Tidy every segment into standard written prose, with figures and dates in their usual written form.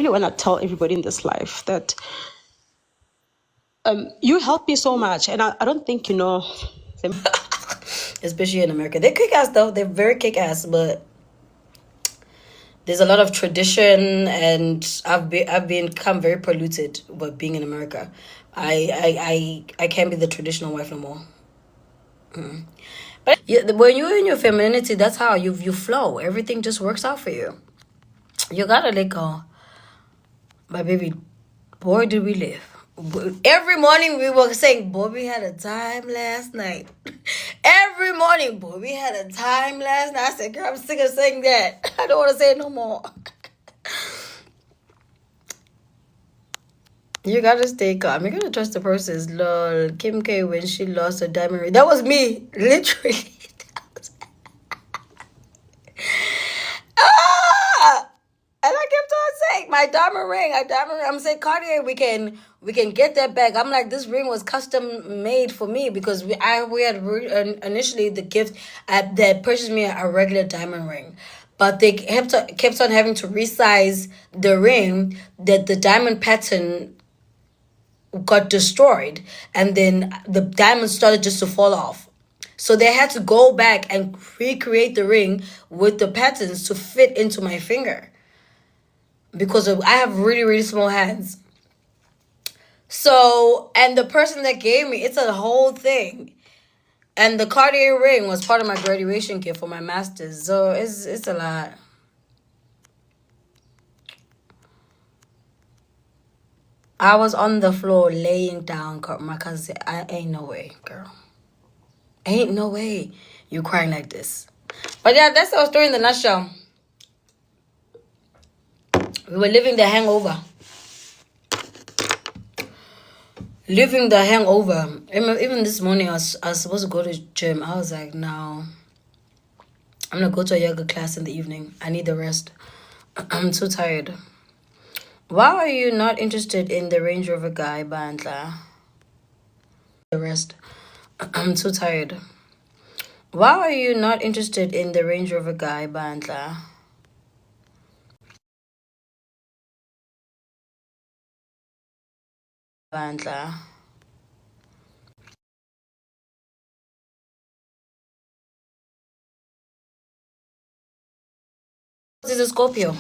really want to tell everybody in this life that you help me so much, and I don't think you know them. Especially in America. They're kick ass though. They're very kick ass, but there's a lot of tradition, and I've become very polluted with being in America. I can't be the traditional wife no more. But when you're in your femininity, that's how you flow. Everything just works out for you. You gotta let go. My baby, boy, did we live. Every morning we were saying, boy, we had a time last night. Every morning, boy, we had a time last night. I said, girl, I'm sick of saying that. I don't want to say it no more. You gotta stay calm. You gotta trust the process. Lol. Kim K, when she lost her diamond ring. That was me. Literally. Ah! And I kept on saying, my diamond ring, I'm saying, Cartier, we can get that back. I'm like, this ring was custom made for me because we had initially the gift that purchased me a regular diamond ring. But they kept on having to resize the ring, that the diamond pattern got destroyed, and then the diamonds started just to fall off. So they had to go back and recreate the ring with the patterns to fit into my finger because I have really, really small hands. So, and the person that gave me, it's a whole thing. And the Cartier ring was part of my graduation gift for my master's. So it's a lot. I was on the floor laying down. My cousin said, I ain't no way, girl. Ain't no way you crying like this. But yeah, that's our story in the nutshell. We were living the hangover. Living the hangover. Even this morning, I was supposed to go to gym. I was like, no. I'm going to go to a yoga class in the evening. I need the rest. I'm too tired. Why are you not interested in the Range Rover guy, Bandla? The rest. I'm too tired. Why are you not interested in the Range Rover guy, Bandla? Bandla. He's a Scorpio.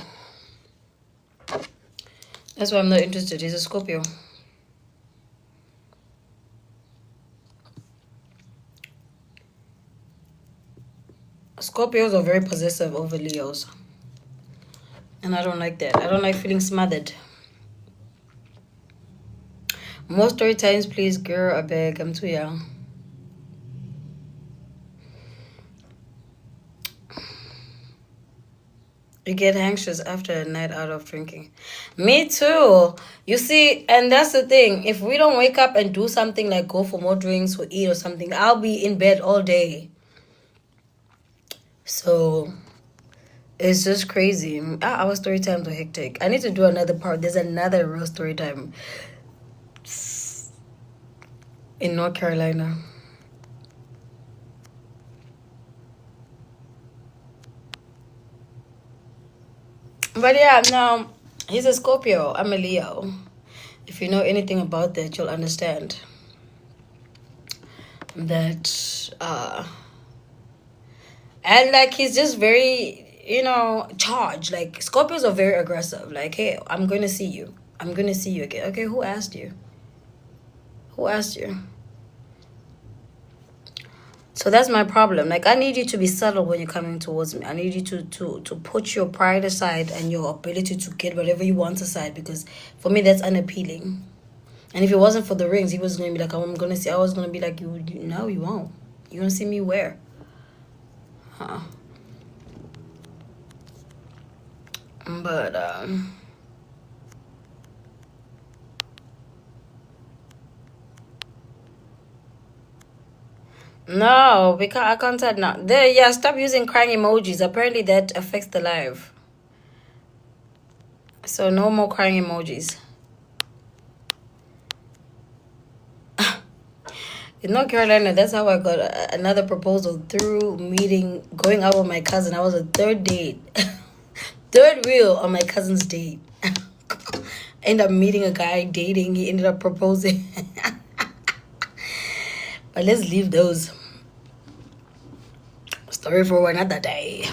That's why I'm not interested. He's a Scorpio. Scorpios are very possessive over Leos. And I don't like that. I don't like feeling smothered. More story times, please, girl. I beg. I'm too young. You get anxious after a night out of drinking. Me too. You see, and that's the thing. If we don't wake up and do something like go for more drinks or eat or something, I'll be in bed all day. So it's just crazy. Our story times are hectic. I need to do another part. There's another real story time in North Carolina. But yeah, no, he's a Scorpio. I'm a Leo. If you know anything about that, you'll understand that and like he's just very, charged. Like Scorpios are very aggressive. Like, hey, I'm gonna see you. I'm gonna see you again. Okay, who asked you? Who asked you? So that's my problem. Like, I need you to be subtle when you're coming towards me. I need you to put your pride aside and your ability to get whatever you want aside, because for me that's unappealing. And if it wasn't for the rings, he was gonna be like, oh, I'm gonna see. I was gonna be like, no, you won't. You're gonna see me where? Huh? But no, because I can't tell now. There, yeah, stop using crying emojis. Apparently that affects the live. So no more crying emojis. In North Carolina, that's how I got another proposal through going out with my cousin. I was a third date, third wheel on my cousin's date. End up meeting a guy, dating. He ended up proposing. But let's leave those. Story for another day.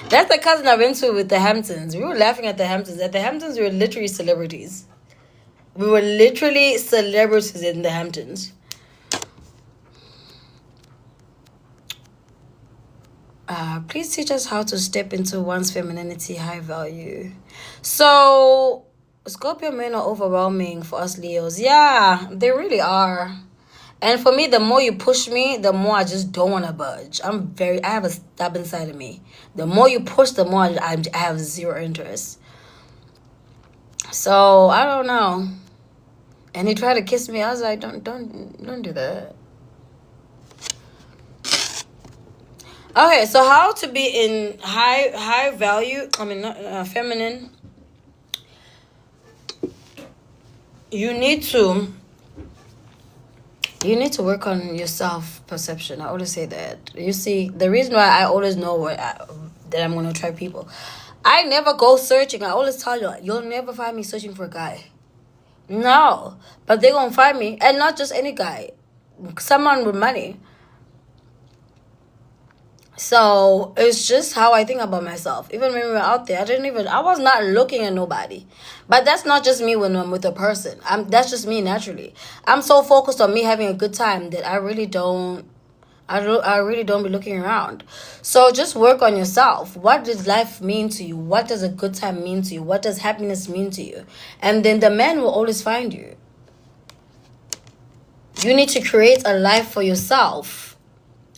That's the cousin I went to with the Hamptons. We were laughing at the Hamptons. At the Hamptons, we were literally celebrities. We were literally celebrities in the Hamptons. Please teach us how to step into one's femininity, high value. So, Scorpio men are overwhelming for us Leos. Yeah, they really are. And for me, the more you push me, the more I just don't want to budge. I have a stubborn side of me. The more you push, the more I have zero interest. So, I don't know. And he tried to kiss me. I was like, don't do that. Okay, so how to be in high value, not feminine. You need to work on your self-perception. I always say that. You see, the reason why I always know that I'm going to attract people, I never go searching. I always tell you, you'll never find me searching for a guy. No, but they're going to find me. And not just any guy. Someone with money. So it's just how I think about myself. Even when we were out there, I was not looking at nobody. But that's not just me when I'm with a person. That's just me naturally. I'm so focused on me having a good time that I really don't be looking around. So just work on yourself. What does life mean to you? What does a good time mean to you? What does happiness mean to you? And then the man will always find you. You need to create a life for yourself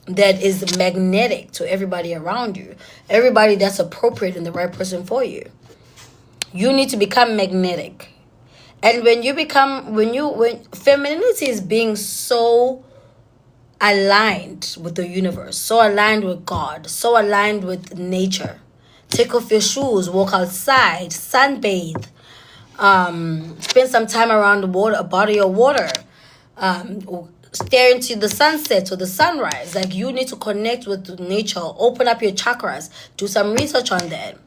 that is magnetic to everybody around you. Everybody that's appropriate and the right person for you. You need to become magnetic. And when femininity is being so aligned with the universe, so aligned with God, so aligned with nature. Take off your shoes, walk outside, sunbathe, spend some time around the water, a body of water, stare into the sunset or the sunrise. Like, you need to connect with nature, open up your chakras, do some research on that.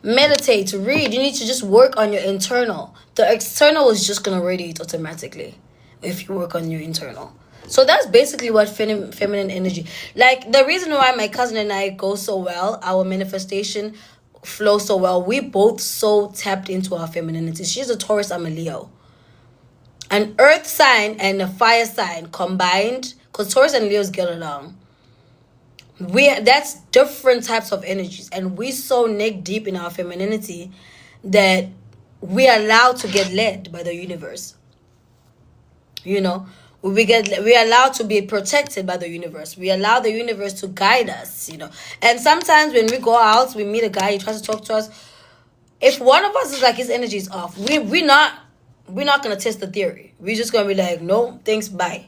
Meditate, read. You need to just work on your internal. The external is just gonna radiate automatically if you work on your internal. So that's basically what feminine energy. Like, the reason why my cousin and I go so well, our manifestation flows so well, we both so tapped into our femininity. She's a Taurus, I'm a Leo. An earth sign and a fire sign combined, because Taurus and Leos get along. That's different types of energies, and we so neck deep in our femininity that we are allowed to get led by the universe. You know, we are allowed to be protected by the universe. We allow the universe to guide us. You know, and sometimes when we go out, we meet a guy, he tries to talk to us. If one of us is like, his energy is off, we're not gonna test the theory. We're just gonna be like, no, thanks, bye.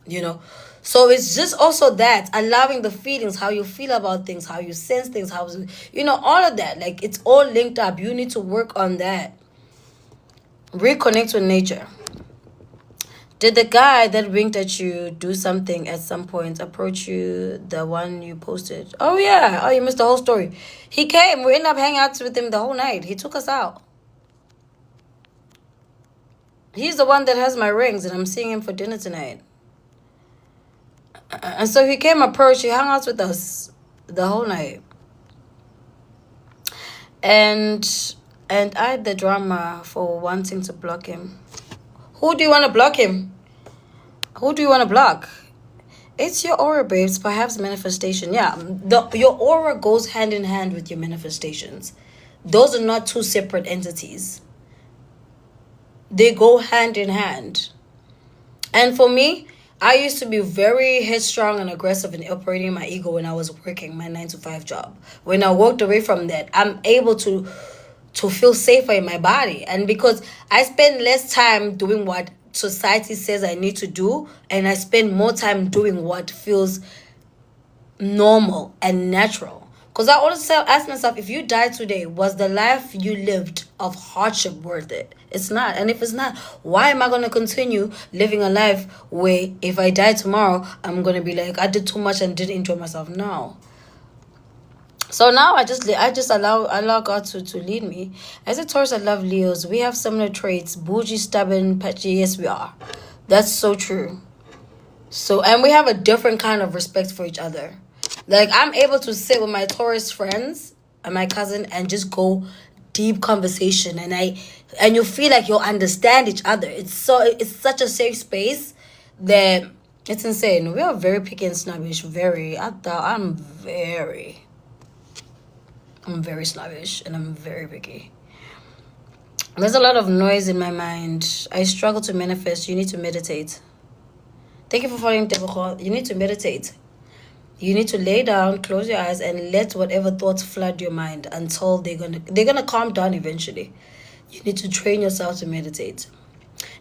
You know. So it's just also that, allowing the feelings, how you feel about things, how you sense things, all of that. Like, it's all linked up. You need to work on that. Reconnect with nature. Did the guy that winked at you do something at some point, approach you, the one you posted? Oh, yeah. Oh, you missed the whole story. He came. We ended up hanging out with him the whole night. He took us out. He's the one that has my rings, and I'm seeing him for dinner tonight. And so he came, approached, he hung out with us the whole night. And I had the drama for wanting to block him. Who do you want to block him? Who do you want to block? It's your aura, babes. Perhaps manifestation. Yeah, your aura goes hand in hand with your manifestations. Those are not two separate entities. They go hand in hand. And for me, I used to be very headstrong and aggressive in operating my ego when I was working my 9-to-5 job. When I walked away from that, I'm able to feel safer in my body. And because I spend less time doing what society says I need to do, and I spend more time doing what feels normal and natural. Because I always ask myself, if you died today, was the life you lived of hardship worth it? It's not. And if it's not, why am I going to continue living a life where if I die tomorrow, I'm going to be like, I did too much and didn't enjoy myself? No. So now I just allow God to lead me. As a Taurus, I love Leos. We have similar traits: bougie, stubborn, patchy. Yes, we are. That's so true. So, and we have a different kind of respect for each other. Like, I'm able to sit with my Taurus friends and my cousin and just go deep conversation, and you feel like you'll understand each other. It's such a safe space that it's insane. We are very picky and snobbish. Very. I'm very snobbish and I'm very picky. There's a lot of noise in my mind. I struggle to manifest. You need to meditate. Thank you for following Deborah. You need to meditate. You need to lay down, close your eyes, and let whatever thoughts flood your mind until they're gonna calm down eventually. You need to train yourself to meditate.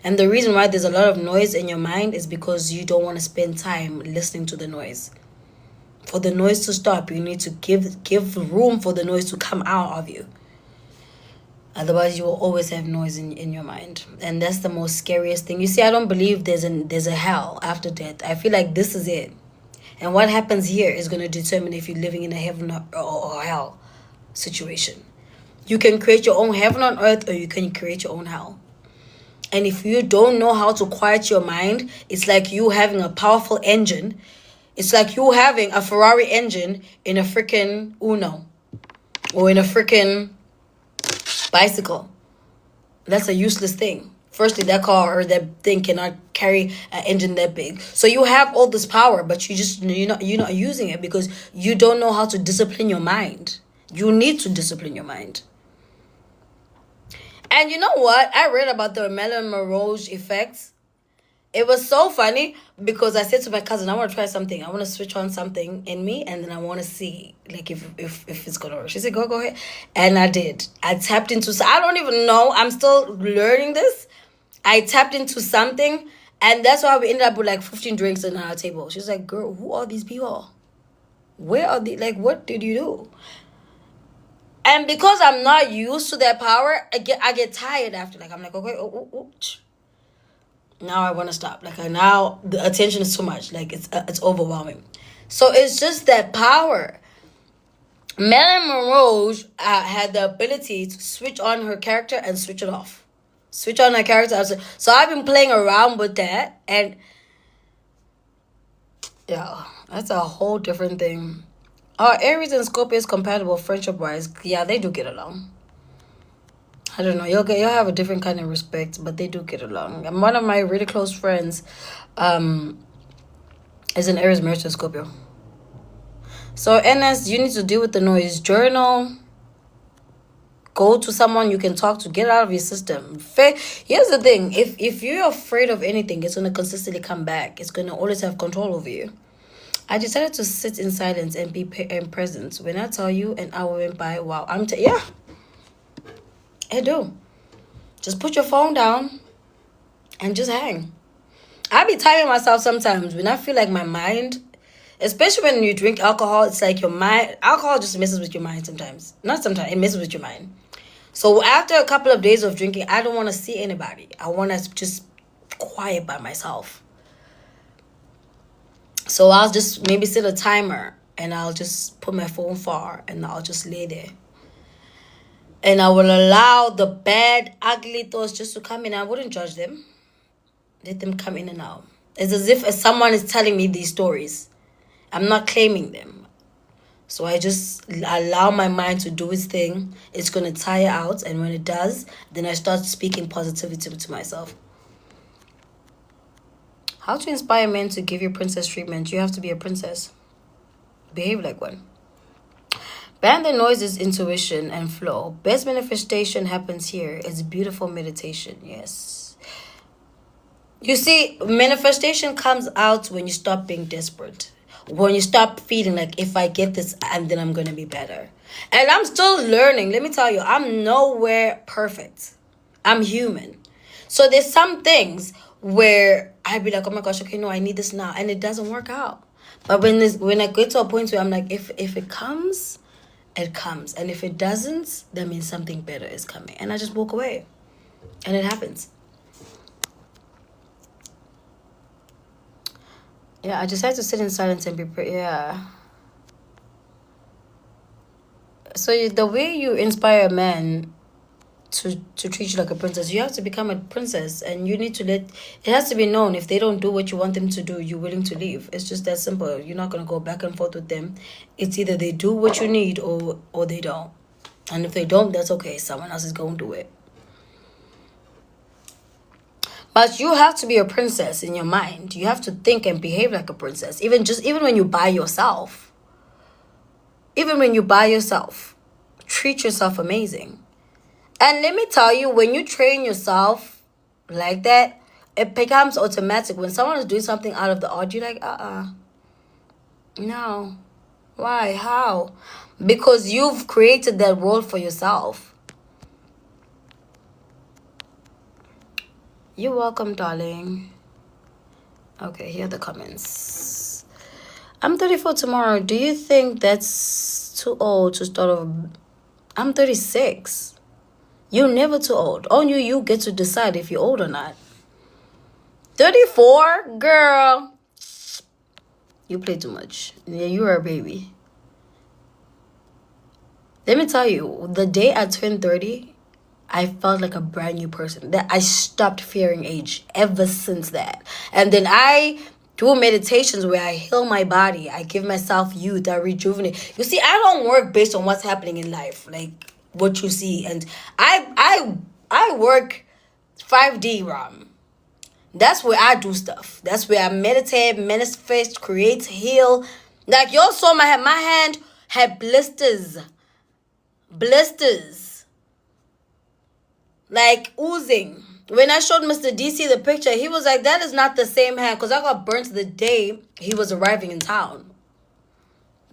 And the reason why there's a lot of noise in your mind is because you don't want to spend time listening to the noise. For the noise to stop, you need to give room for the noise to come out of you. Otherwise, you will always have noise in your mind. And that's the most scariest thing. You see, I don't believe there's a hell after death. I feel like this is it. And what happens here is going to determine if you're living in a heaven or hell situation. You can create your own heaven on earth, or you can create your own hell. And if you don't know how to quiet your mind, it's like you having a powerful engine. It's like you having a Ferrari engine in a freaking Uno or in a freaking bicycle. That's a useless thing. Firstly, that car or that thing cannot carry an engine that big. So you have all this power, but you're not using it because you don't know how to discipline your mind. You need to discipline your mind. And you know what? I read about the Marilyn Monroe effect. It was so funny because I said to my cousin, I want to try something. I want to switch on something in me, and then I want to see like if it's gonna work. She said, go ahead. And I did. I tapped into, so I don't even know. I'm still learning this. I tapped into something, and that's why we ended up with like 15 drinks on our table. She's like, girl, who are these people? Where are they? Like, what did you do? And because I'm not used to that power, I get tired after. Like, I'm like, okay, now I want to stop. Like, now the attention is too much. Like, it's overwhelming. So it's just that power. Marilyn Monroe had the ability to switch on her character and switch it off. Switch on her character. So I've been playing around with that, and yeah, that's a whole different thing. Are Aries and Scorpios compatible friendship-wise? Yeah, they do get along. I don't know. You'll have a different kind of respect, but they do get along. And one of my really close friends, is an Aries married to a Scorpio. So NS, you need to deal with the noise. Journal. Go to someone you can talk to. Get out of your system. Here's the thing. If you're afraid of anything, it's gonna consistently come back. It's gonna always have control over you. I decided to sit in silence and be present. When I tell you an hour went by, wow, yeah, I do. Just put your phone down and just hang. I be timing myself sometimes when I feel like my mind, especially when you drink alcohol, it's like your mind, alcohol just messes with your mind sometimes. Not sometimes, it messes with your mind. So after a couple of days of drinking, I don't want to see anybody. I want to just quiet by myself. So I'll just maybe set a timer and I'll just put my phone far and I'll just lay there. And I will allow the bad, ugly thoughts just to come in. I wouldn't judge them. Let them come in and out. It's as if someone is telling me these stories. I'm not claiming them. So I just allow my mind to do its thing. It's going to tire out. And when it does, then I start speaking positivity to myself. How to inspire men to give you princess treatment? You have to be a princess. Behave like one. Ban the noises, intuition, and flow. Best manifestation happens here. It's beautiful meditation. Yes. You see, manifestation comes out when you stop being desperate. When you stop feeling like, if I get this, and then I'm going to be better. And I'm still learning. Let me tell you, I'm nowhere perfect. I'm human. So there's some things where I'd be like, oh my gosh, okay, no, I need this now. And it doesn't work out. But when I get to a point where I'm like, if it comes, it comes. And if it doesn't, that means something better is coming. And I just walk away. And it happens. Yeah, I just had to sit in silence and be, yeah. So the way you inspire a man to treat you like a princess, you have to become a princess, and you need to let it has to be known if they don't do what you want them to do, you're willing to leave. It's just that simple. You're not gonna go back and forth with them. It's either they do what you need or they don't. And if they don't, that's okay. Someone else is gonna do it. But you have to be a princess in your mind. You have to think and behave like a princess. Even when you buy yourself. Even when you buy yourself, treat yourself amazing. And let me tell you, when you train yourself like that, it becomes automatic. When someone is doing something out of the odd, you're like, no. Why? How? Because you've created that world for yourself. You're welcome, darling. Okay, here are the comments. I'm 34 tomorrow. Do you think that's too old to start off? I'm 36. You're never too old. On you get to decide if you're old or not. 34? Girl. You play too much. Yeah, you're a baby. Let me tell you, the day I turned 30, I felt like a brand new person. That I stopped fearing age ever since that. And then I do meditations where I heal my body. I give myself youth. I rejuvenate. You see, I don't work based on what's happening in life. Like what you see. And I work 5D, Ram. That's where I do stuff. That's where I meditate, manifest, create, heal. Like y'all saw my hand had blisters. Like oozing. When I showed Mr. DC the picture, he was like, that is not the same hand. Because I got burnt the day he was arriving in town.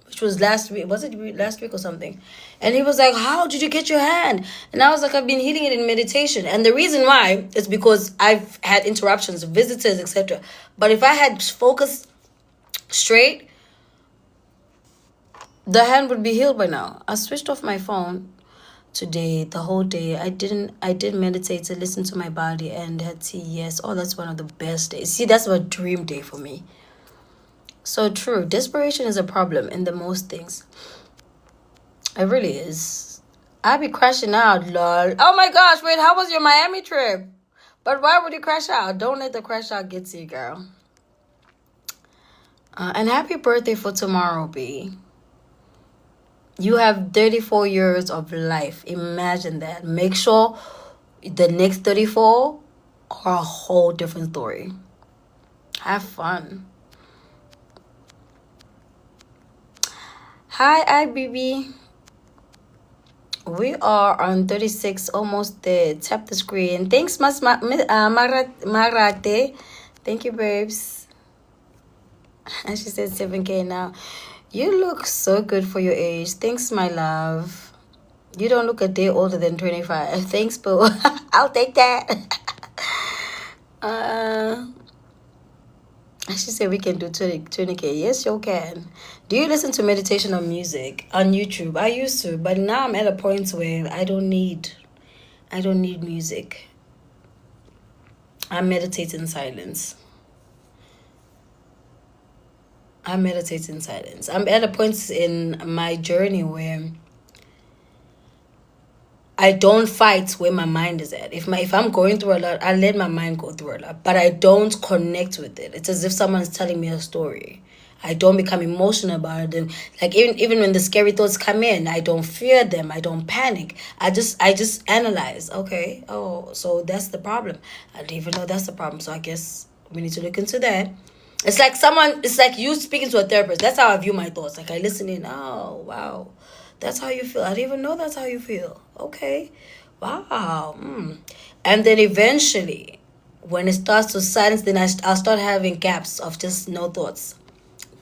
Which was last week. Was it last week or something? And he was like, how did you get your hand? And I was like, I've been healing it in meditation. And the reason why is because I've had interruptions, visitors, etc. But if I had focused straight, the hand would be healed by now. I switched off my phone today, the whole day. I did meditate to listen to my body and had tea. Yes. Oh, that's one of the best days. See, that's a dream day for me. So true. Desperation is a problem in the most things. It really is. I be crashing out, lol. Oh my gosh, wait, how was your Miami trip? But why would you crash out? Don't let the crash out get to you, girl. And happy birthday for tomorrow, B. You have 34 years of life. Imagine that. Make sure the next 34 are a whole different story. Have fun. Hi, IBB. We are on 36, almost there. Tap the screen. Thanks, Marate. Thank you, babes. And she said 7K now. You look so good for your age. Thanks, my love. You don't look a day older than 25. Thanks, boo. I'll take that. She said we can do 20K. Yes, you can. Do you listen to meditation or music on YouTube? I used to, but now I'm at a point where I don't need music. I meditate in silence. I'm at a point in my journey where I don't fight where my mind is at. If I'm going through a lot, I let my mind go through a lot, but I don't connect with it. It's as if someone's telling me a story. I don't become emotional about it. And like even when the scary thoughts come in, I don't fear them. I don't panic. I just analyze. Okay, oh, so that's the problem. I didn't even know that's the problem. So I guess we need to look into that. It's like you speaking to a therapist. That's how I view my thoughts. Like I listen in. Oh, wow. That's how you feel. I didn't even know that's how you feel. Okay. Wow. And then eventually, when it starts to silence, then I'll start having gaps of just no thoughts.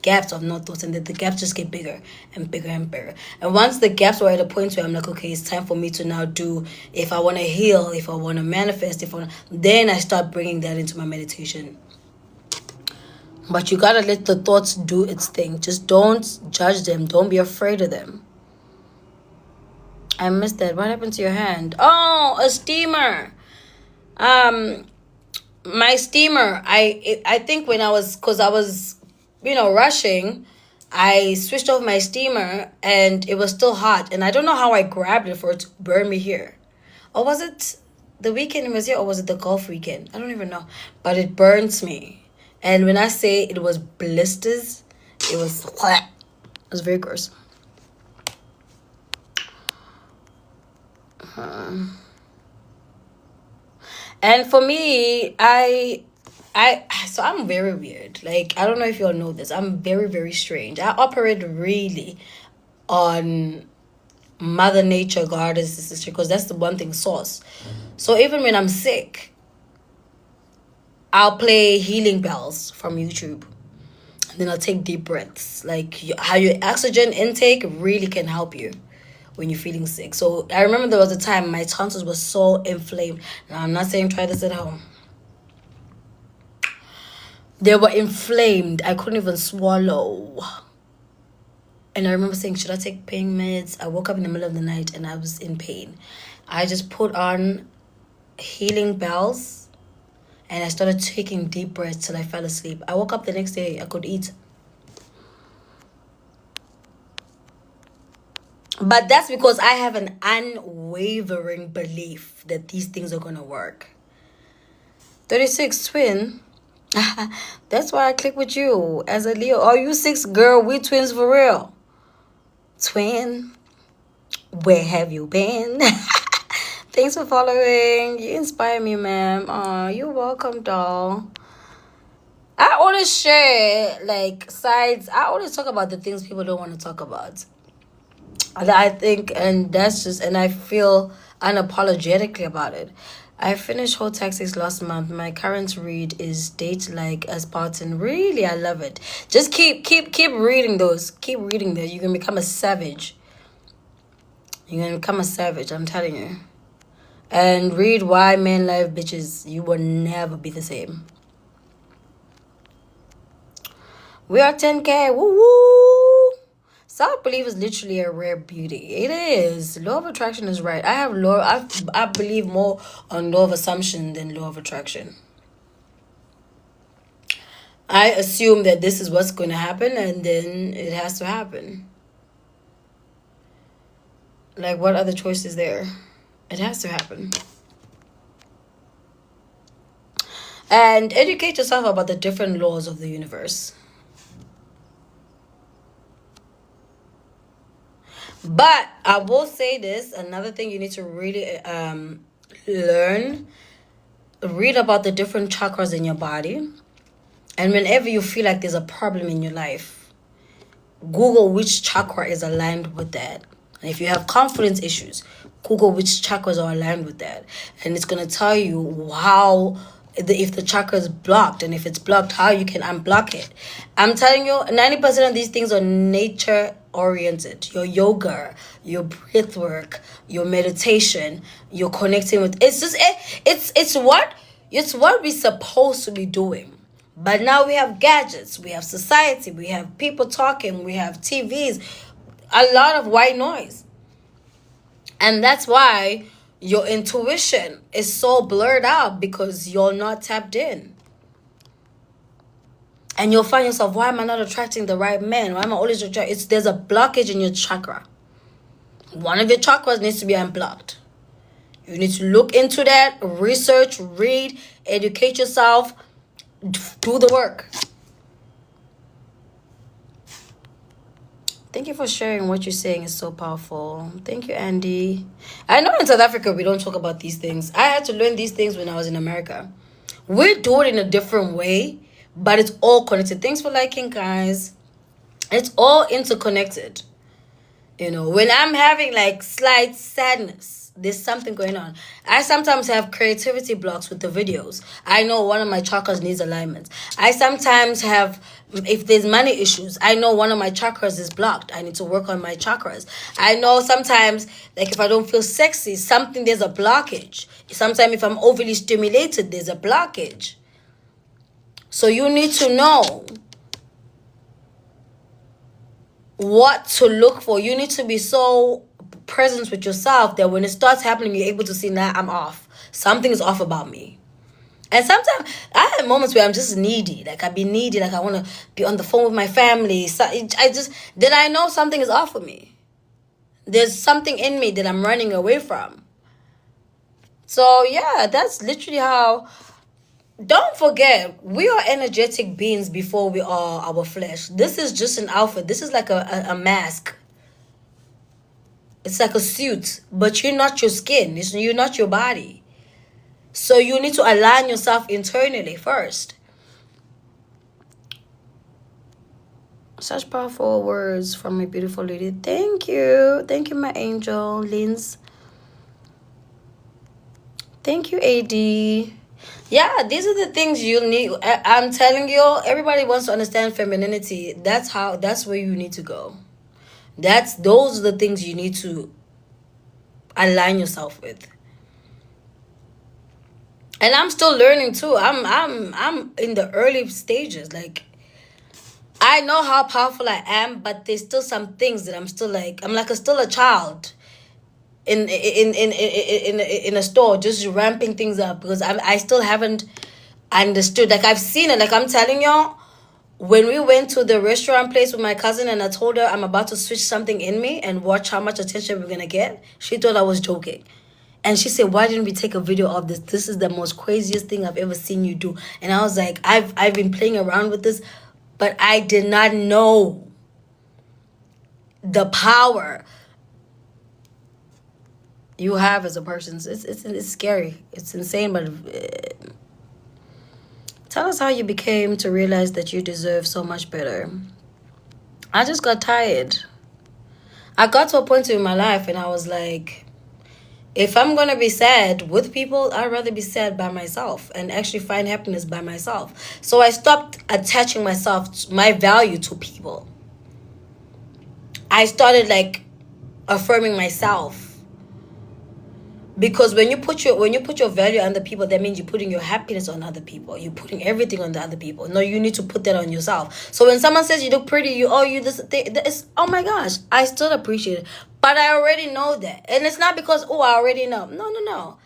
And then the gaps just get bigger and bigger and bigger. And once the gaps were at a point where I'm like, okay, it's time for me to now do, if I want to heal, if I want to manifest, then I start bringing that into my meditation. But you gotta let the thoughts do its thing. Just don't judge them. Don't be afraid of them. I missed that. What happened to your hand? Oh, a steamer. My steamer. I think when I was rushing, I switched off my steamer and it was still hot. And I don't know how I grabbed it for it to burn me here. Or was it the weekend it was here, or was it the golf weekend? I don't even know. But it burns me. And when I say it was blisters, it was very gross. And for me, so I'm very weird. Like, I don't know if you all know this. I'm very, very strange. I operate really on Mother Nature, Goddess, sister, because that's the one thing, source. So even when I'm sick, I'll play healing bells from YouTube. And then I'll take deep breaths. Like, how your oxygen intake really can help you when you're feeling sick. So I remember there was a time my tonsils were so inflamed. Now, I'm not saying try this at home. They were inflamed. I couldn't even swallow. And I remember saying, should I take pain meds? I woke up in the middle of the night and I was in pain. I just put on healing bells and I started taking deep breaths till I fell asleep. I woke up the next day, I could eat. But that's because I have an unwavering belief that these things are going to work. 36 twin. That's why I click with you as a Leo. Are you 6 girl? We twins for real. Twin, where have you been? Thanks for following. You inspire me, ma'am. Oh, you're welcome, doll. I always share like sides. I always talk about the things people don't want to talk about. And I think, and that's just, and I feel unapologetically about it. I finished whole taxis last month. My current read is Date Like a Spartan. Really, I love it. Just keep reading those. Keep reading those. You can become a savage. You're gonna become a savage, I'm telling you. And read Why Men Love Bitches. You will never be the same. We are 10K. Woo woo. Self-belief is literally a rare beauty. It is. Law of attraction is right. I believe more on law of assumption than law of attraction. I assume that this is what's going to happen and then it has to happen. Like, what other choice is there? It has to happen. And educate yourself about the different laws of the universe. But I will say this, another thing you need to really learn, read about the different chakras in your body. And whenever you feel like there's a problem in your life, Google which chakra is aligned with that. And if you have confidence issues, Google which chakras are aligned with that. And it's going to tell you how, if the chakra is blocked, and if it's blocked, how you can unblock it. I'm telling you, 90% of these things are nature oriented. Your yoga, your breath work, your meditation, you're connecting with, it's what we're supposed to be doing. But now we have gadgets, we have society, we have people talking, we have TVs, a lot of white noise. And that's why your intuition is so blurred out, because you're not tapped in. And you'll find yourself, why am I not attracting the right man? Why am I always attracting? There's a blockage in your chakra. One of your chakras needs to be unblocked. You need to look into that, research, read, educate yourself, do the work. Thank you for sharing. What you're saying is so powerful. Thank you, Andy. I know in South Africa we don't talk about these things. I had to learn these things when I was in America. We do it in a different way, but it's all connected. Thanks for liking, guys. It's all interconnected. You know, when I'm having like slight sadness, there's something going on. I sometimes have creativity blocks with the videos. I know one of my chakras needs alignment. I sometimes have, if there's money issues, I know one of my chakras is blocked. I need to work on my chakras. I know sometimes, like if I don't feel sexy, there's a blockage. Sometimes if I'm overly stimulated, there's a blockage. So you need to know what to look for. You need to be so present with yourself that when it starts happening, you're able to see, nah, I'm off. Something is off about me. And sometimes I have moments where I'm just needy. Like I be needy. Like I want to be on the phone with my family. So then I know something is off with me. There's something in me that I'm running away from. So yeah, that's literally how. Don't forget, we are energetic beings before we are our flesh. This is just an outfit. This is like a mask. It's like a suit, but you're not your skin. You're not your body. So you need to align yourself internally first. Such powerful words from a beautiful lady. Thank you. Thank you, my angel, Linz. Thank you, AD. Yeah, these are the things you need. I'm telling you, everybody wants to understand femininity. That's where you need to go. Those are the things you need to align yourself with. And I'm still learning too. I'm in the early stages. Like I know how powerful I am, but there's still some things that I'm still like still a child in a store, just ramping things up because I still haven't understood. Like I've seen it. Like I'm telling y'all, when we went to the restaurant place with my cousin and I told her I'm about to switch something in me and watch how much attention we're gonna get, she thought I was joking. And she said, "Why didn't we take a video of this? This is the most craziest thing I've ever seen you do." And I was like, I've been playing around with this, but I did not know the power you have as a person. It's scary. It's insane, but tell us how you became to realize that you deserve so much better. I just got tired. I got to a point in my life and I was like, if I'm gonna be sad with people, I'd rather be sad by myself and actually find happiness by myself. So I stopped attaching my value to people. I started like affirming myself. Because when you put your value on other people, that means you're putting your happiness on other people. You're putting everything on the other people. No, you need to put that on yourself. So when someone says you look pretty, you this thing, it's, oh my gosh, I still appreciate it. But I already know that. And it's not because, oh, I already know. No.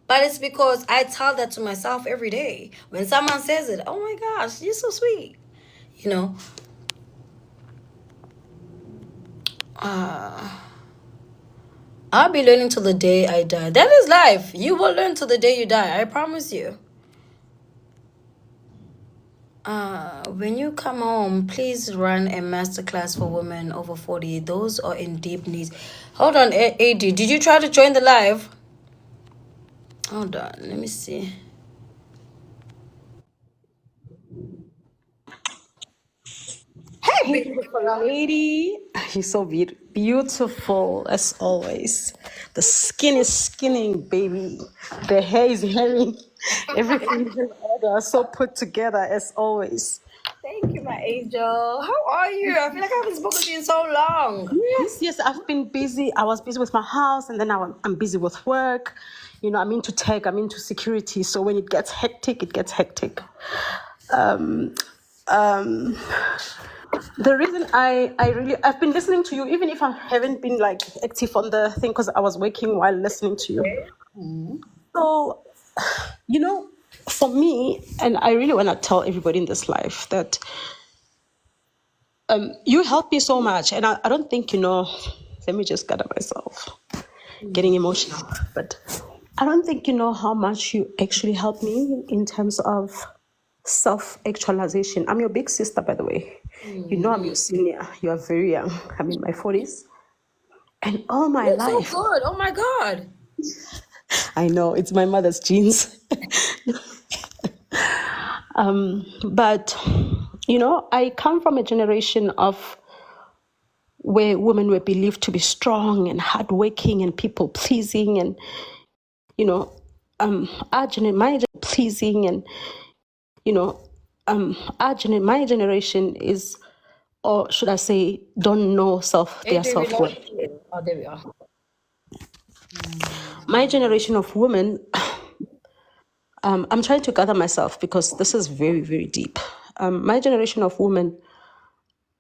But it's because I tell that to myself every day. When someone says it, oh my gosh, you're so sweet. You know? I'll be learning till the day I die. That is life. You will learn till the day you die. I promise you. When you come home, please run a masterclass for women over 40. Those are in deep needs. Hold on, AD. Did you try to join the live? Hold on. Let me see. Hey, beautiful lady. You're so beautiful as always. The skin is skinning, baby. The hair is hairing. Everything is in order. So put together as always. Thank you, my angel. How are you? I feel like I haven't spoken to you in so long. Yes, I've been busy. I was busy with my house, and then now I'm busy with work. You know, I'm into tech, I'm into security. So when it gets hectic, it gets hectic. Um, um, the reason I've been listening to you, even if I haven't been like active on the thing, because I was working while listening to you. So, you know, for me, and I really want to tell everybody in this life that you help me so much, and I don't think let me just gather myself, getting emotional, but I don't think you know how much you actually help me in terms of self-actualization. I'm your big sister, by the way. You know I'm your senior. You are very young. I'm in my 40s, and all my You're so life, good. Oh my God. I know it's my mother's genes. But I come from a generation of where women were believed to be strong and hardworking and people pleasing, and my pleasing, and my generation is, or should I say, don't know their self-worth. Oh, there we are. My generation of women, I'm trying to gather myself because this is very, very deep. My generation of women,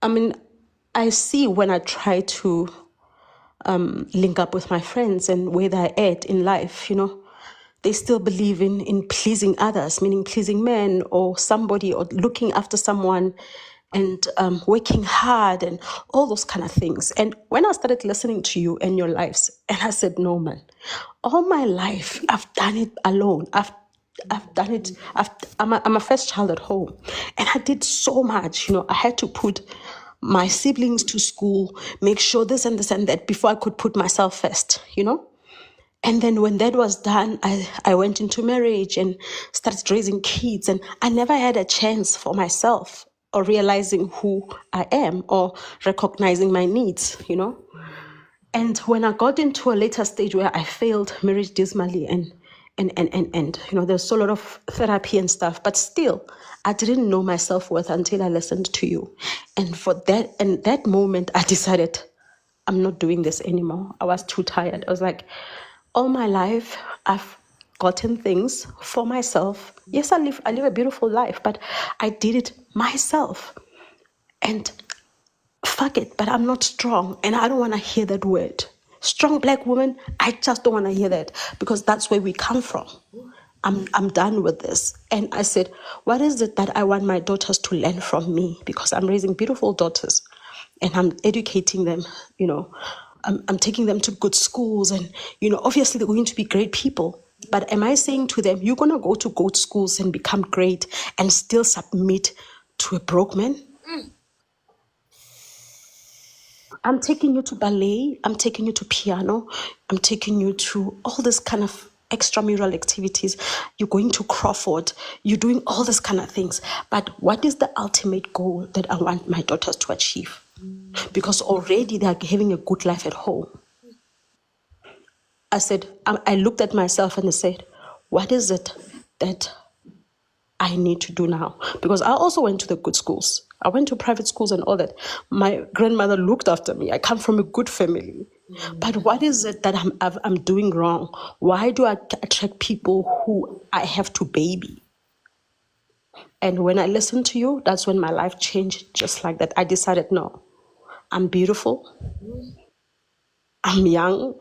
I mean, I see when I try to link up with my friends and where they're at in life, they still believe in pleasing others, meaning pleasing men or somebody or looking after someone and working hard and all those kind of things. And when I started listening to you and your lives, and I said, no, man, all my life I've done it alone. I've done it. I'm a first child at home, and I did so much. I had to put my siblings to school, make sure this and this and that before I could put myself first. And then when that was done, I went into marriage and started raising kids, and I never had a chance for myself or realizing who I am or recognizing my needs. And when I got into a later stage where I failed marriage dismally and there's a lot of therapy and stuff, but still I didn't know my self-worth until I listened to you. And that moment I decided I'm not doing this anymore. I was too tired. I was like, all my life I've gotten things for myself. Yes, I live a beautiful life, but I did it myself. And fuck it, but I'm not strong, and I don't want to hear that word. Strong black woman, I just don't want to hear that, because that's where we come from. I'm done with this. And I said, what is it that I want my daughters to learn from me? Because I'm raising beautiful daughters and I'm educating them, I'm taking them to good schools, and obviously they're going to be great people. But am I saying to them, you're going to go to good schools and become great and still submit to a broke man? I'm taking you to ballet, I'm taking you to piano, I'm taking you to all this kind of extramural activities. You're going to Crawford, you're doing all this kind of things. But what is the ultimate goal that I want my daughters to achieve? Because already they are having a good life at home. I said, I looked at myself and I said, what is it that I need to do now? Because I also went to the good schools. I went to private schools and all that. My grandmother looked after me. I come from a good family. But what is it that I'm doing wrong? Why do I attract people who I have to baby? And when I listened to you, that's when my life changed just like that. I decided, no, I'm beautiful. I'm young.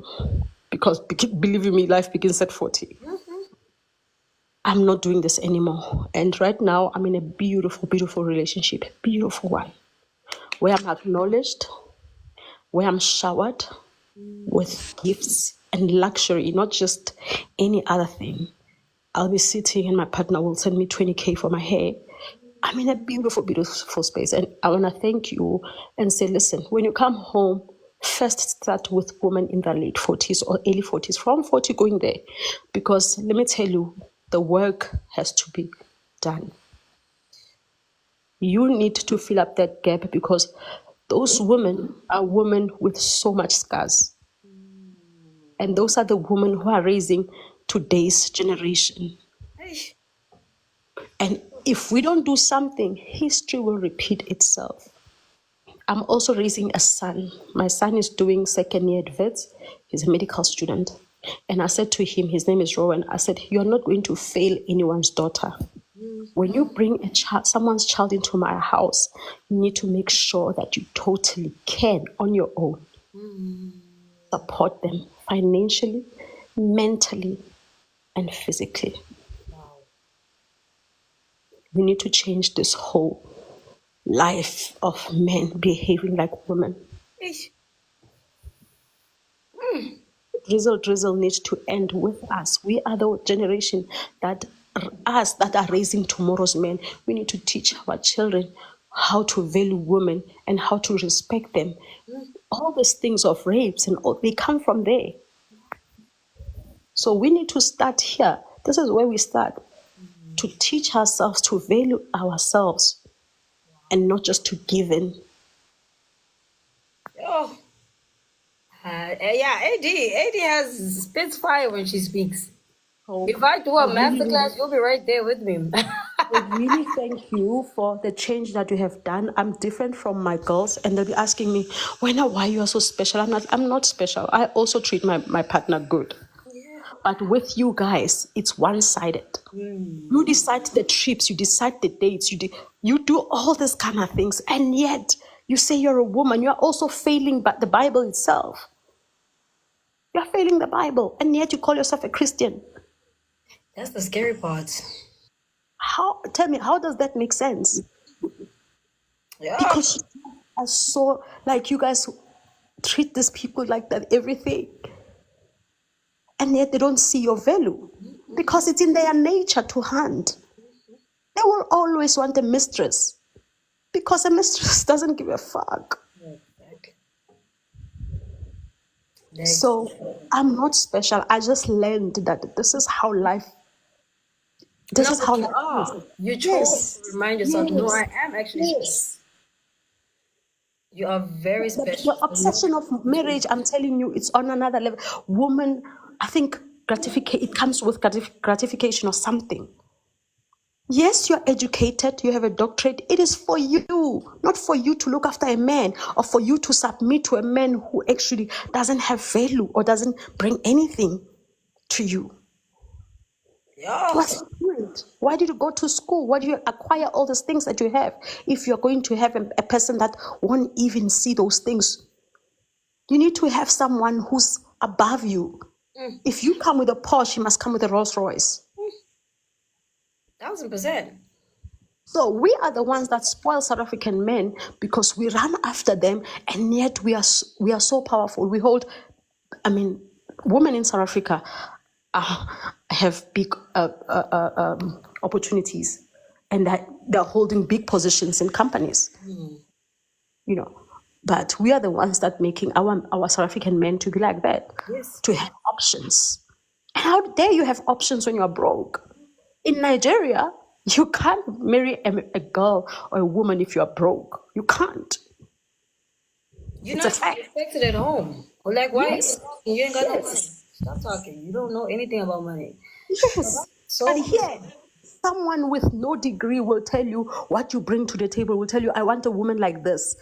Because believe me, life begins at 40. I'm not doing this anymore. And right now, I'm in a beautiful, beautiful relationship, beautiful one, where I'm acknowledged, where I'm showered with gifts and luxury, not just any other thing. I'll be sitting and my partner will send me 20K for my hair. I'm in a beautiful, beautiful space. And I want to thank you and say, listen, when you come home, first start with women in their late 40s or early 40s, from 40 going there. Because let me tell you, the work has to be done. You need to fill up that gap, because those women are women with so much scars. And those are the women who are raising today's generation. And if we don't do something, history will repeat itself. I'm also raising a son. My son is doing second year at Wits. He's a medical student. And I said to him, his name is Rowan, I said, you're not going to fail anyone's daughter. When you bring someone's child into my house, you need to make sure that you totally can, on your own, support them financially, mentally, and physically. We need to change this whole life of men behaving like women. Drizzle needs to end with us. We are the generation that are raising tomorrow's men. We need to teach our children how to value women and how to respect them. All these things of rapes and all, they come from there. So we need to start here. This is where we start, to teach ourselves to value ourselves and not just to give in. Oh. Yeah, AD spits fire when she speaks. If I do a masterclass, you'll be right there with me. I really thank you for the change that you have done. I'm different from my girls, and they'll be asking me, why you are so special? I'm not special. I also treat my partner good. Yeah. But with you guys, it's one-sided. You decide the trips, you decide the dates, you do all these kind of things, and yet you say you're a woman. You're also failing the Bible itself. You're failing the Bible, and yet you call yourself a Christian. That's the scary part. How? Tell me, how does that make sense? Yeah. Because you are so, like, you guys treat these people like that, everything. And yet they don't see your value. Because it's in their nature to hunt. They will always want a mistress. Because a mistress doesn't give a fuck. Exactly. So I'm not special. I just learned that this is how life. This No, is but how you life are. is. You chose Yes. to remind yourself, no, I Yes. am actually special. Yes. You are very The special. obsession of marriage, I'm telling you, it's on another level. Woman, I think it comes with gratification or something. Yes, you're educated, you have a doctorate. It is for you, not for you to look after a man or for you to submit to a man who actually doesn't have value or doesn't bring anything to you. Yeah. What's the point? Why did you go to school? Why do you acquire all those things that you have if you're going to have a person that won't even see those things? You need to have someone who's above you. If you come with a Porsche, you must come with a Rolls Royce. 1000%. So we are the ones that spoil South African men because we run after them, and yet we are so powerful. We hold, women in South Africa have big opportunities, and they're holding big positions in companies. You know, but we are the ones that making our South African men to be like that, Yes. to have options. And how dare you have options when you're broke? In Nigeria, you can't marry a girl or a woman if you're broke. You can't. You're It's not a fact. respected at home. Or like, why Yes. are you talking? You ain't got no money. Yes. Stop talking. You don't know anything about money. Yes. So But here, someone with no degree will tell you what you bring to the table, will tell you, I want a woman like this.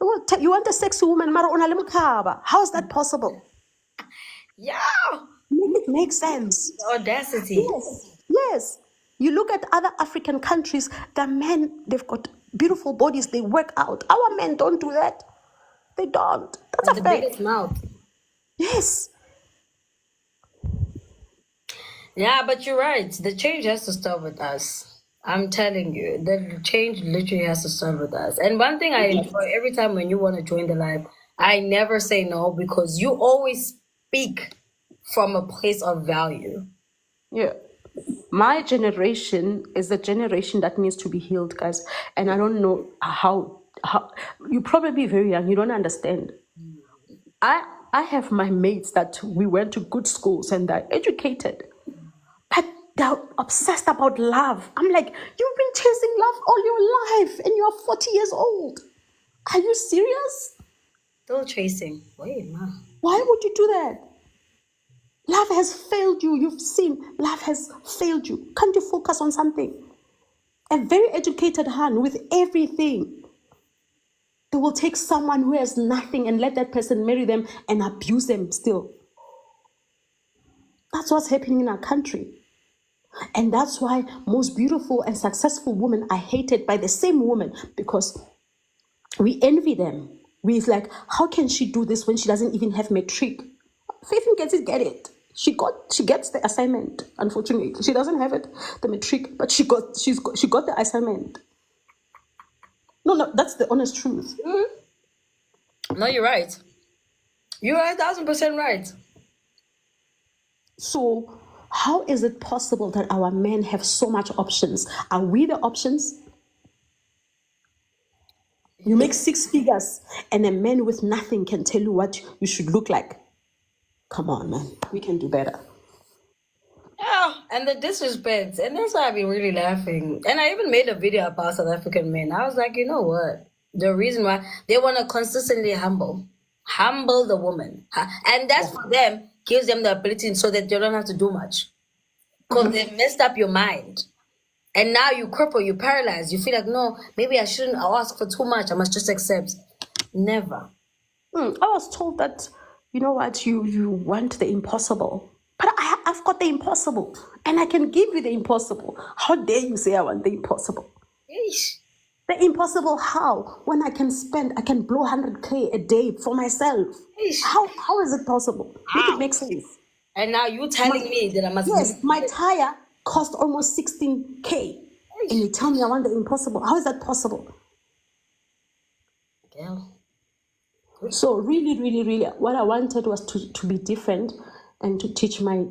You want a sexy woman, mara una le mkhaba. How is that possible? yeah, Make it make sense. the audacity. Yes. Yes. You look at other African countries, the men, they've got beautiful bodies, they work out. Our men don't do that. They don't. That's And a the fact. biggest mouth. Yes. Yeah, but you're right. The change has to start with us. I'm telling you, the change literally has to start with us. And one thing I enjoy every time when you want to join the live, I never say no because you always speak from a place of value. Yeah. My generation is the generation that needs to be healed, guys. And I don't know how you probably very young, you don't understand. I have my mates that we went to good schools and they're educated, but they're obsessed about love. I'm like, you've been chasing love all your life and you're 40 years old. Are you serious? Still chasing. Wait, ma. Why would you do that? Love has failed you. You've seen love has failed you. Can't you focus on something? A very educated hand with everything. They will take someone who has nothing and let that person marry them and abuse them still. That's what's happening in our country. And that's why most beautiful and successful women are hated by the same woman because we envy them. We're like, how can she do this when she doesn't even have matric? Faith gets it, get it. She gets the assignment. Unfortunately, she doesn't have it, the matric, but she got the assignment. No, that's the honest truth. No, you're right. You're 1000% right. So how is it possible that our men have so much options? Are we the options? You make 6 figures and a man with nothing can tell you what you should look like. Come on, man. We can do better. Yeah, and the disrespect. And that's why I've been really laughing. And I even made a video about South African men. I was like, you know what? The reason why they want to consistently humble the woman. And that's for them, gives them the ability so that they don't have to do much. Because they messed up your mind. And now you cripple, you paralyzed. You feel like, no, maybe I shouldn't ask for too much. I must just accept. Never. I was told that, you know what, you want the impossible. But I've got the impossible. And I can give you the impossible. How dare you say I want the impossible? Yeesh. The impossible how? When I can blow 100K a day for myself. Yeesh. How is it possible? Make it make sense. And now you telling me that I must... Yes, my tire cost almost 16K. And you tell me I want the impossible. How is that possible? Girl. So really, really, really, what I wanted was to be different and to teach my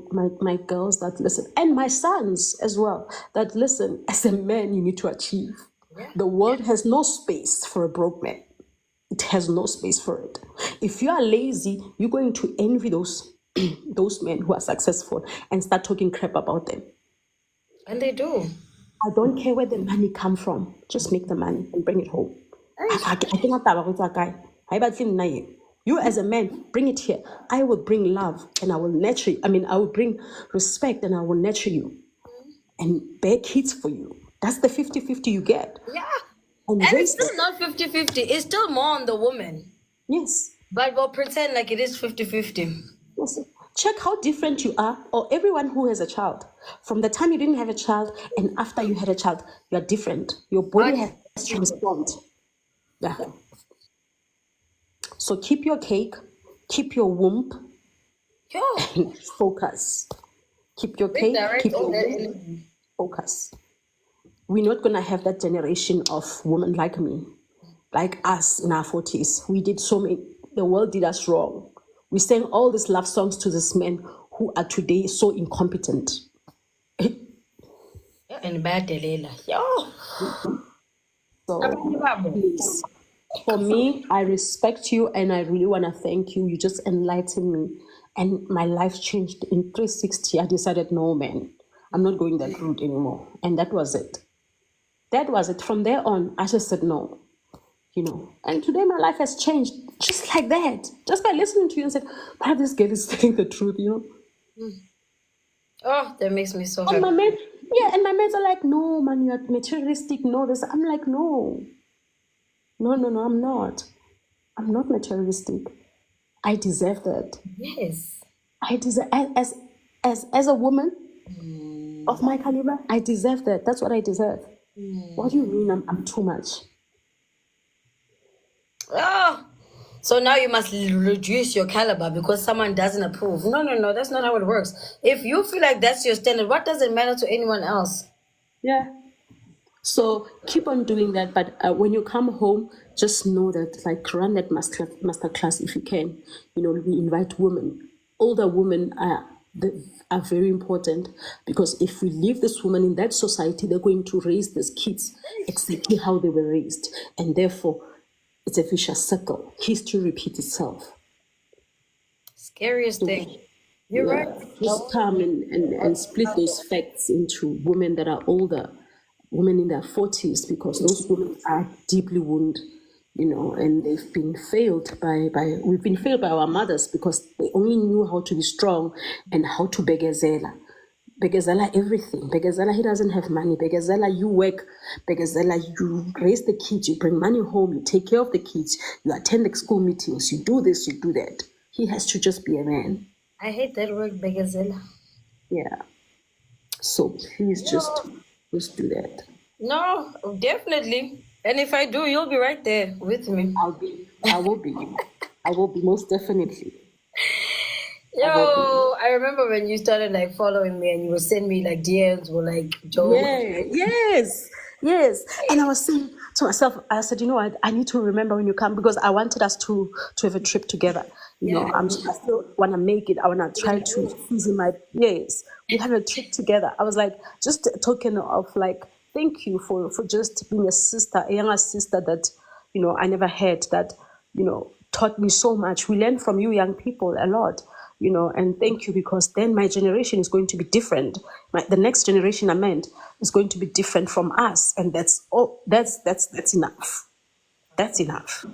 girls that listen, and my sons as well, that listen, as a man, you need to achieve. Yeah. The world has no space for a broke man. It has no space for it. If you are lazy, you're going to envy those men who are successful and start talking crap about them. And they do. I don't care where the money come from. Just make the money and bring it home. You as a man, bring it here. I will bring love and I will nurture you. I will bring respect and I will nurture you and bear kids for you. That's the 50-50 you get. Yeah. And And it's still not 50-50. It's still more on the woman. Yes. But we'll pretend like it is 50-50. Yes. Check how different you are, or everyone who has a child. From the time you didn't have a child and after you had a child, you are different. Your body has transformed. Yeah. So keep your cake, keep your womb, Yo. and focus. Keep your cake, Redirect keep your all that womb, energy. focus. We're not going to have that generation of women like me, like us in our 40s. We did so many, the world did us wrong. We sang all these love songs to these men who are today so incompetent. Yeah, and bad Delela. Yo. So, please, for me, I respect you and I really want to thank you. You just enlightened me and my life changed in 360. I decided, no, man, I'm not going that route anymore. And that was it. That was it. From there on, I just said no. And today my life has changed just like that. Just by listening to you and said, "But this girl is telling the truth, Oh, that makes me so And happy. my mates are like, no, man, you're materialistic, no, this. I'm like, no, I'm not. I'm not materialistic. I deserve that. Yes. I deserve, as a woman of my caliber, I deserve that. That's what I deserve. What do you mean I'm too much? Oh. So now you must reduce your caliber because someone doesn't approve. No. That's not how it works. If you feel like that's your standard, what does it matter to anyone else? Yeah. So keep on doing that. But when you come home, just know that, like, run that master class if you can. We invite women. Older women are very important, because if we leave this woman in that society, they're going to raise these kids exactly how they were raised. And therefore, it's a vicious circle. History repeats itself. Scariest thing. You're right. Just come and split those facts into women that are older, women in their 40s, because those women are deeply wounded, and they've been failed we've been failed by our mothers because they only knew how to be strong and how to begazela. Begazela everything. Begazela, he doesn't have money. Begazela, you work. Begazela, you raise the kids, you bring money home, you take care of the kids, you attend the school meetings, you do this, you do that. He has to just be a man. I hate that word, Begazela. Yeah. So please just do that. No, definitely. And if I do, you'll be right there with me. I will be. I will be, most definitely. Yo, I remember when you started like following me and you would send me like DMs or like jokes. Yeah, yes. And I was saying to myself, I said, I need to remember when you come, because I wanted us to have a trip together. I still want to make it. I want to try to squeeze in my, yes, we have a trip together. I was like, just a token of like, thank you for just being a younger sister that, I never had, that, taught me so much. We learn from you young people a lot. And thank you, because then my generation is going to be different. The next generation is going to be different from us, and that's all. That's enough. That's enough.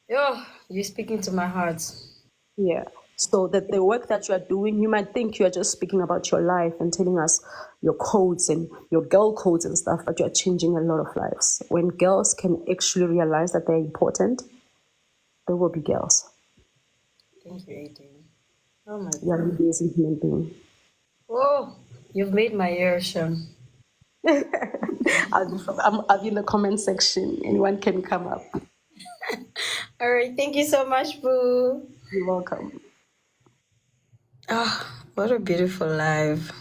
Yo, you're speaking to my heart. Yeah. So that the work that you are doing, you might think you are just speaking about your life and telling us your codes and your girl codes and stuff, but you are changing a lot of lives. When girls can actually realize that they're important, there will be girls. Thank you, Aiden. Oh my God. You're an amazing human being. Oh, you've made my ear shine. I'll be in the comment section. Anyone can come up. All right. Thank you so much, Boo. You're welcome. Oh, what a beautiful life.